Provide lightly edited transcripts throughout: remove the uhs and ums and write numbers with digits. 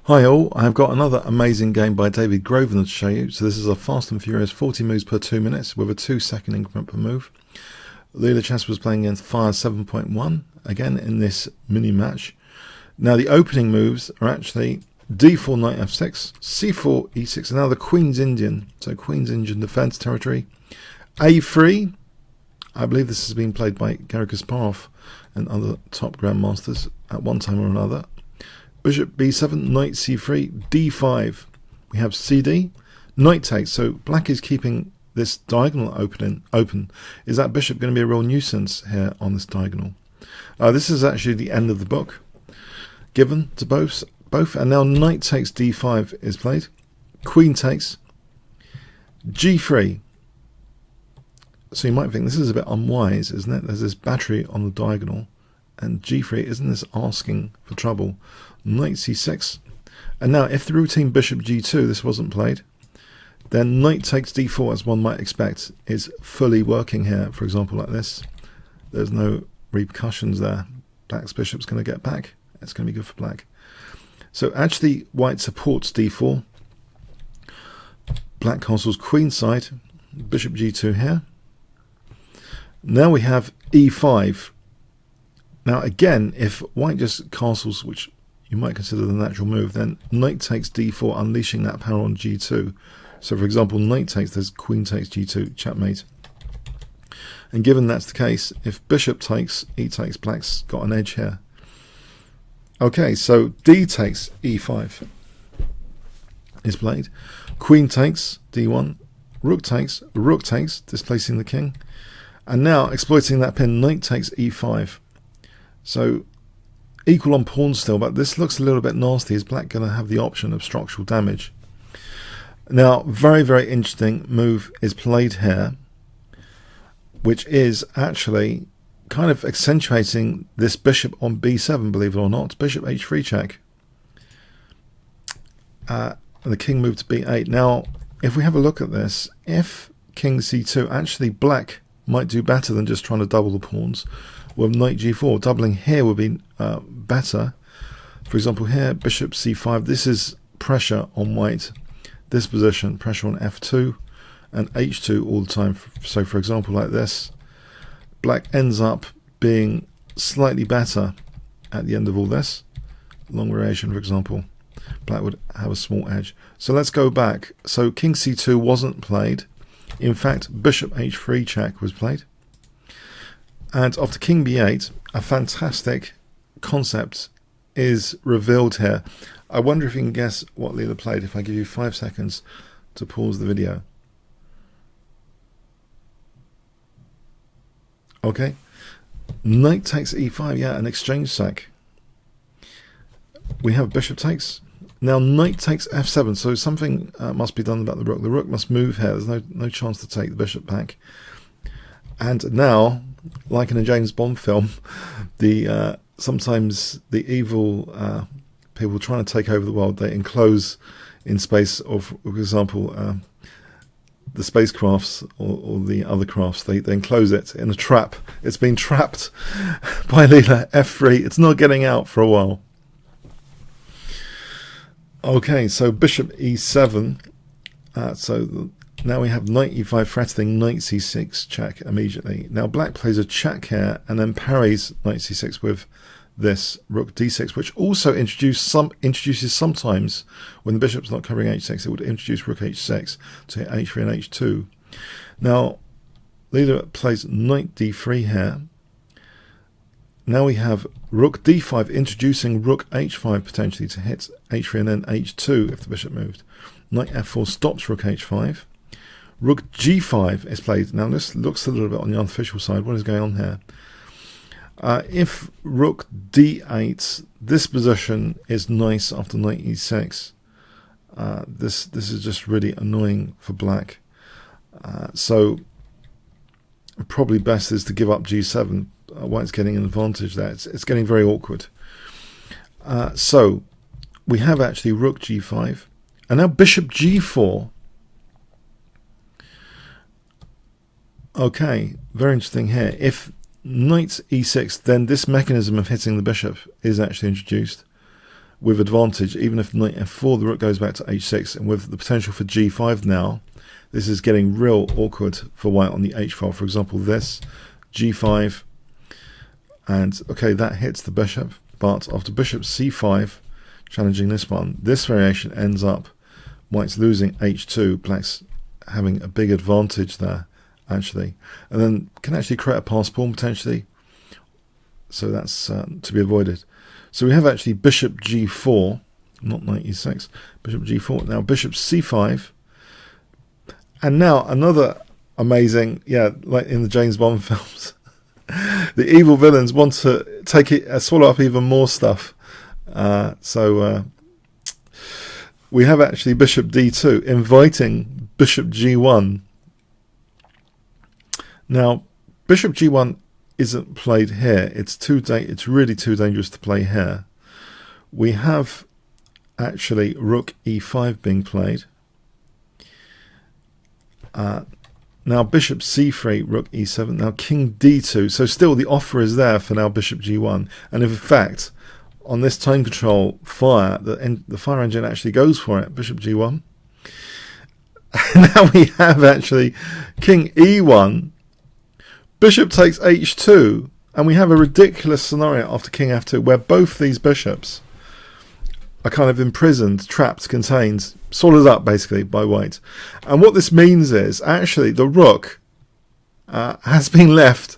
Hi all, I've got another amazing game by David Grosvenor to show you. So this is a fast and furious 40 moves per 2 minutes with a 2-second increment per move. Leela Chess was playing against Fire 7.1, again in this mini match. Now the opening moves are actually d4 knight f6, c4 e6, and now the Queen's Indian, so Queen's Indian defense territory. a3, I believe this has been played by Garry Kasparov and other top grandmasters at one time or another. Bishop b7, knight c3, d5. We have cd, knight takes. So black is keeping this diagonal open. Is that bishop going to be a real nuisance here on this diagonal? This is actually the end of the book, given to both. And now knight takes d5 is played. Queen takes, g3. So you might think this is a bit unwise, isn't it? There's this battery on the diagonal, and g3, isn't this asking for trouble? Knight c6, and now if the routine bishop g2, this wasn't played, then knight takes d4, as one might expect, is fully working here. For example, like this, there's no repercussions there. Black's bishop's going to get back. It's going to be good for black. So actually white supports d4. Black castles queenside, bishop g2 here. Now we have e5. Now again, if white just castles, which you might consider the natural move, then knight takes d4, unleashing that power on g2. So for example, knight takes, there's queen takes g2, checkmate. And given that's the case, if bishop takes, e takes, black's got an edge here. Okay, so d takes e5 is played. Queen takes d1, rook takes, displacing the king. And now exploiting that pin, knight takes e5. So equal on pawns still, but this looks a little bit nasty. Is black going to have the option of structural damage? Now, very, very interesting move is played here, which is actually kind of accentuating this bishop on b7, believe it or not. Bishop h3 check. And the king moved to b8. Now, if we have a look at this, if king c2, actually black might do better than just trying to double the pawns. With knight g4, doubling here would be better. For example, here, bishop c5, this is pressure on white. This position, pressure on f2 and h2 all the time. So for example, like this, black ends up being slightly better at the end of all this. Long variation, for example, black would have a small edge. So let's go back. So king c2 wasn't played. In fact, bishop h3 check was played. And after king b8, a fantastic concept is revealed here. I wonder if you can guess what Leela played if I give you 5 seconds to pause the video. Okay. Knight takes e5, yeah, an exchange sack. We have bishop takes. Now knight takes f7, so something must be done about the rook. The rook must move here. There's no chance to take the bishop back. And now, like in a James Bond film, sometimes the evil people trying to take over the world, they enclose in space, of, for example, the spacecrafts or the other crafts, they enclose it in a trap. It's been trapped by Leela f3. It's not getting out for a while. Okay, so bishop e7. Now we have knight e5 threatening knight c6 check immediately. Now black plays a check here and then parries knight c6 with this rook d6, which also introduces sometimes, when the bishop's not covering h6, it would introduce rook h6 to hit h3 and h2. Now Leela plays knight d3 here. Now we have rook d5 introducing rook h5 potentially to hit h3 and then h2 if the bishop moved. Knight f4 stops rook h5. Rook g5 is played. Now this looks a little bit on the artificial side. What is going on here? If rook d8, this position is nice after knight e6. This is just really annoying for black. So probably best is to give up g7. White's getting an advantage there. It's getting very awkward. So we have actually rook g5. And now bishop g4. Okay, very interesting here. If knight e6, then this mechanism of hitting the bishop is actually introduced. with advantage. Even if knight f4, the rook goes back to h6, and with the potential for g5 now, this is getting real awkward for white on the h file. For example, this g5, and okay, that hits the bishop, but after bishop c5, challenging this one, this variation ends up white's losing h2, black's having a big advantage there actually, and then can actually create a pass pawn potentially, so that's to be avoided. So we have actually bishop g4, not knight e6, bishop g4, now bishop c5, and now another amazing, yeah, like in the James Bond films, the evil villains want to take it, swallow up even more stuff. So we have actually bishop d2, inviting bishop g1. Now, bishop g1 isn't played here. It's really too dangerous to play here. We have actually rook e5 being played. Now bishop c3, rook e7, now king d2. So still the offer is there for now bishop g1. And if in fact, on this time control fire, the fire engine actually goes for it, bishop g1. Now we have actually king e1, bishop takes h2, and we have a ridiculous scenario after king f2 where both these bishops are kind of imprisoned, trapped, contained, swallowed up basically by white. And what this means is actually the rook has been left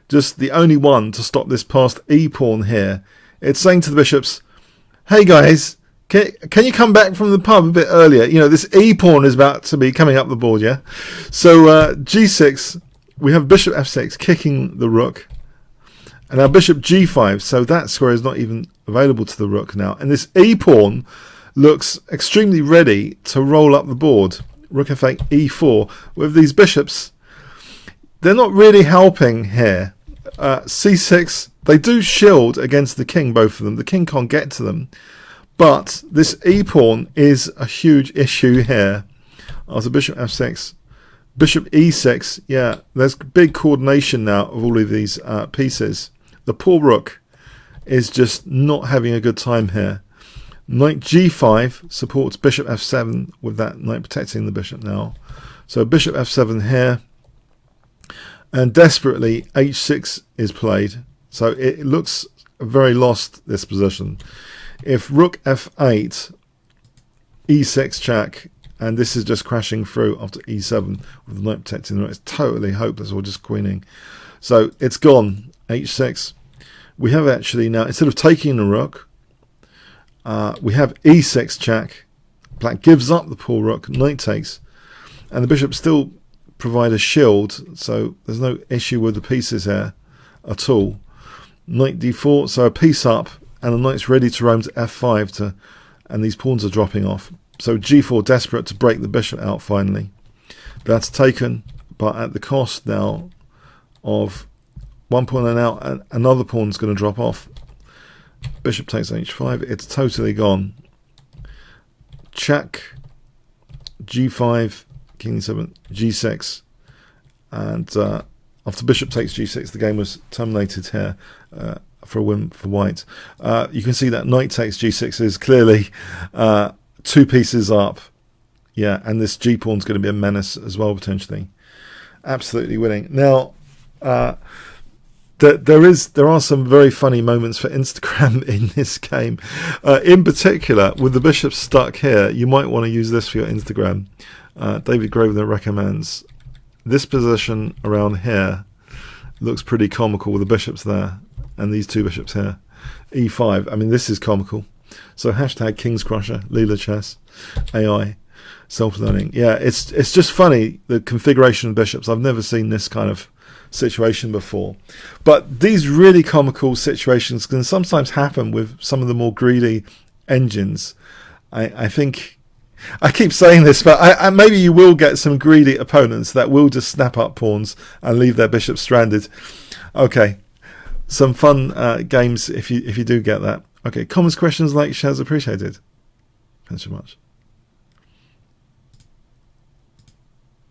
just the only one to stop this passed e pawn here. It's saying to the bishops, hey guys, can you come back from the pub a bit earlier? You know, this e pawn is about to be coming up the board, yeah? So g6, we have bishop f6 kicking the rook. And now bishop g5, so that square is not even available to the rook now. And this e-pawn looks extremely ready to roll up the board. Rook f8, e4. With these bishops, they're not really helping here. c6, they do shield against the king, both of them. The king can't get to them. But this e-pawn is a huge issue here. After bishop f6, bishop e6, yeah, there's big coordination now of all of these pieces. The poor rook is just not having a good time here. Knight g5 supports bishop f7 with that knight protecting the bishop now. So bishop f7 here. And desperately h6 is played. So it looks very lost, this position. If rook f8, e6 check, and this is just crashing through after e7 with the knight protecting the knight, it's totally hopeless, or just queening. So it's gone. h6. We have actually now, instead of taking the rook, we have e6 check. Black gives up the poor rook, knight takes, and the bishop still provide a shield, so there's no issue with the pieces here at all. Knight d4, so a piece up, and the knight's ready to roam to f5, and these pawns are dropping off. So g4 desperate to break the bishop out finally. That's taken, but at the cost now of one pawn and out, and another pawn's going to drop off. Bishop takes h5, it's totally gone. Check, g5, king e7, g6, and after bishop takes g6, the game was terminated here for a win for white. You can see that knight takes g6 is clearly two pieces up, yeah, and this g pawn's going to be a menace as well potentially. Absolutely winning. Now, there are some very funny moments for Instagram in this game. In particular, with the bishop stuck here, you might want to use this for your Instagram. David Grosvenor recommends this position around here. Looks pretty comical with the bishops there and these two bishops here. e5, I mean, this is comical. So hashtag Kingscrusher, Leela Chess, AI, self-learning. Yeah, it's just funny, the configuration of bishops. I've never seen this kind of situation before. But these really comical situations can sometimes happen with some of the more greedy engines. I think, I keep saying this, but maybe you will get some greedy opponents that will just snap up pawns and leave their bishop stranded. Okay, some fun games if you do get that. Okay, comments, questions, likes, shares appreciated. Thanks so much.